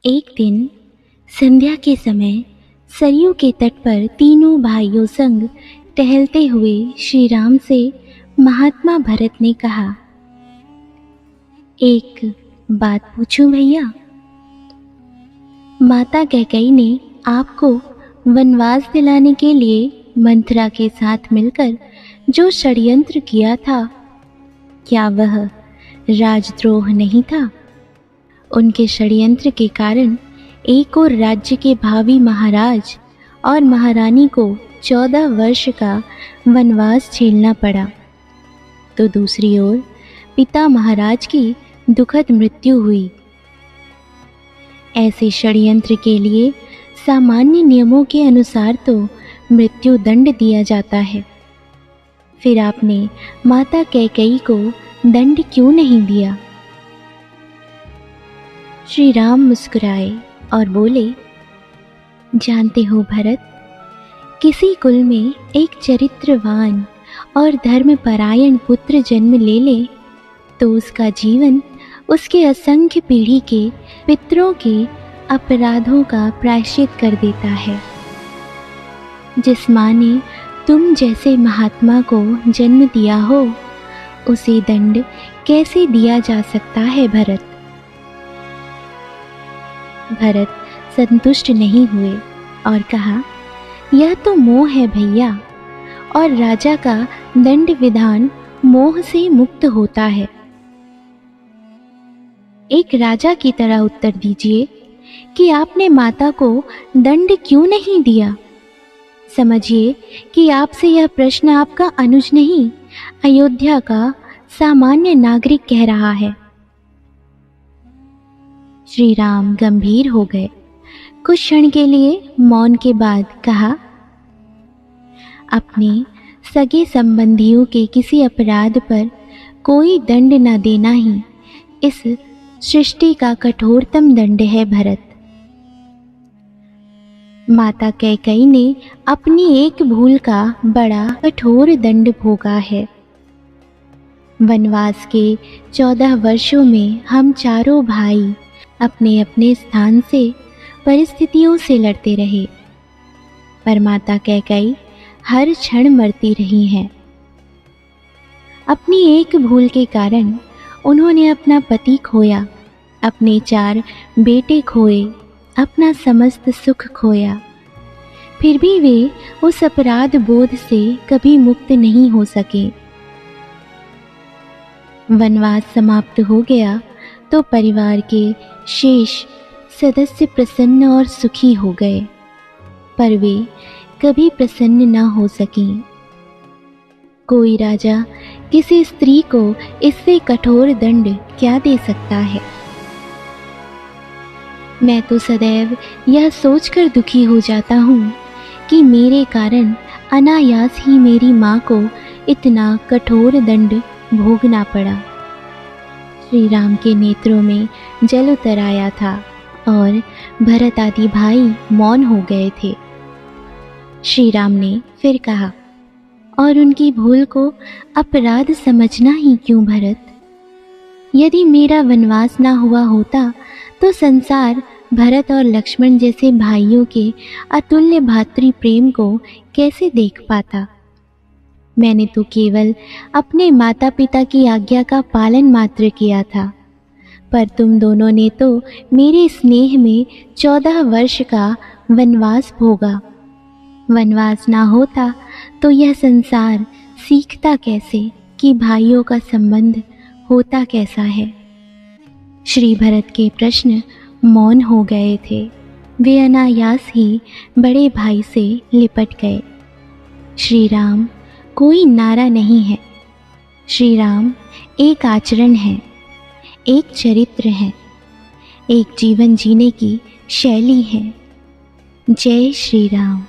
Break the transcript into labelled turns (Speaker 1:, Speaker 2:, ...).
Speaker 1: एक दिन संध्या के समय सरयू के तट पर तीनों भाइयों संग टहलते हुए श्री राम से महात्मा भरत ने कहा, एक बात पूछूं भैया? माता कैकेयी ने आपको वनवास दिलाने के लिए मंथरा के साथ मिलकर जो षड्यंत्र किया था, क्या वह राजद्रोह नहीं था? उनके षड्यंत्र के कारण एक और राज्य के भावी महाराज और महारानी को 14 वर्ष का वनवास झेलना पड़ा, तो दूसरी ओर पिता महाराज की दुखद मृत्यु हुई। ऐसे षड्यंत्र के लिए सामान्य नियमों के अनुसार तो मृत्यु दंड दिया जाता है, फिर आपने माता कैकेयी को दंड क्यों नहीं दिया? श्री राम मुस्कुराए और बोले, जानते हो भरत, किसी कुल में एक चरित्रवान और धर्मपरायण पुत्र जन्म ले ले तो उसका जीवन उसके असंख्य पीढ़ी के पितरों के अपराधों का प्रायश्चित कर देता है। जिस माँ ने तुम जैसे महात्मा को जन्म दिया हो, उसे दंड कैसे दिया जा सकता है भरत? भरत संतुष्ट नहीं हुए और कहा, यह तो मोह है भैया, और राजा का दंड विधान मोह से मुक्त होता है। एक राजा की तरह उत्तर दीजिए कि आपने माता को दंड क्यों नहीं दिया? समझिए कि आपसे यह प्रश्न आपका अनुज नहीं, अयोध्या का सामान्य नागरिक कह रहा है। श्री राम गंभीर हो गए। कुछ क्षण के लिए मौन के बाद कहा, अपने सगे संबंधियों के किसी अपराध पर कोई दंड न देना ही इस सृष्टि का कठोरतम दंड है भरत। माता कैकेयी ने अपनी एक भूल का बड़ा कठोर दंड भोगा है। वनवास के 14 वर्षों में हम चारों भाई अपने अपने स्थान से परिस्थितियों से लड़ते रहे, पर माता कैकेयी हर क्षण मरती रही हैं। अपनी एक भूल के कारण उन्होंने अपना पति खोया, अपने 4 बेटे खोए, अपना समस्त सुख खोया, फिर भी वे उस अपराध बोध से कभी मुक्त नहीं हो सके। वनवास समाप्त हो गया तो परिवार के शेष सदस्य प्रसन्न और सुखी हो गए, पर वे कभी प्रसन्न न हो सकीं। कोई राजा किसी स्त्री को इससे कठोर दंड क्या दे सकता है? मैं तो सदैव यह सोचकर दुखी हो जाता हूँ कि मेरे कारण अनायास ही मेरी माँ को इतना कठोर दंड भोगना पड़ा। श्री राम के नेत्रों में जल उतर आया था और भरत आदि भाई मौन हो गए थे। श्री राम ने फिर कहा, और उनकी भूल को अपराध समझना ही क्यों भरत? यदि मेरा वनवास ना हुआ होता तो संसार भरत और लक्ष्मण जैसे भाइयों के अतुल्य भातृ प्रेम को कैसे देख पाता? मैंने तो केवल अपने माता पिता की आज्ञा का पालन मात्र किया था, पर तुम दोनों ने तो मेरे स्नेह में 14 वर्ष का वनवास भोगा। वनवास ना होता तो यह संसार सीखता कैसे कि भाइयों का संबंध होता कैसा है? श्री भरत के प्रश्न मौन हो गए थे। वे अनायास ही बड़े भाई से लिपट गए। श्री राम कोई नारा नहीं है। श्री राम एक आचरण है, एक चरित्र है, एक जीवन जीने की शैली है। जय श्री राम।